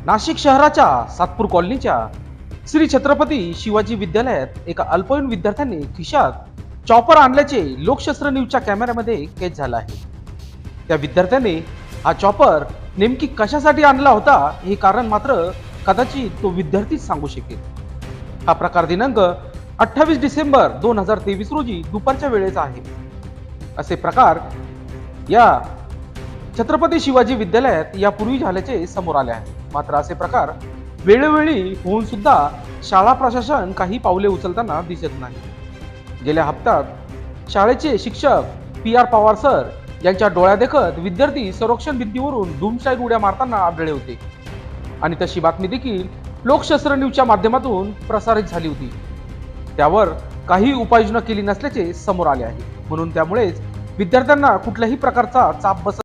नाशिक शहराच्या सातपूर कॉलनीच्या श्री छत्रपती शिवाजी विद्यालयात एका अल्पवयीन विद्यार्थ्याने खिशात चॉपर आणल्याचे लोकशास्त्र न्यूजच्या कॅमेऱ्यामध्ये कैद झाला आहे. त्या विद्यार्थ्याने हा चॉपर नेमकी कशासाठी आणला होता हे कारण मात्र कदाचित तो विद्यार्थीच सांगू शकेल. हा प्रकार दिनांक 28 डिसेंबर 2023 रोजी दुपारच्या वेळेचा आहे. असे प्रकार या छत्रपती शिवाजी विद्यालयात यापूर्वी झाल्याचे समोर आले आहे. मात्र असे प्रकार वेळोवेळी होऊन सुद्धा शाळा प्रशासन काही पावले उचलताना दिसत नाही. गेल्या हप्त्यात शाळेचे शिक्षक PR पवार सर यांच्या डोळ्यादेखत विद्यार्थी संरक्षण भिंतीवरून धूमशाही उड्या मारताना आढळले होते आणि तशी बातमी देखील लोकशास्त्र न्यूजच्या माध्यमातून प्रसारित झाली होती. त्यावर काही उपाययोजना केली नसल्याचे समोर आले आहे. म्हणून त्यामुळेच विद्यार्थ्यांना कुठल्याही प्रकारचा चाप बसत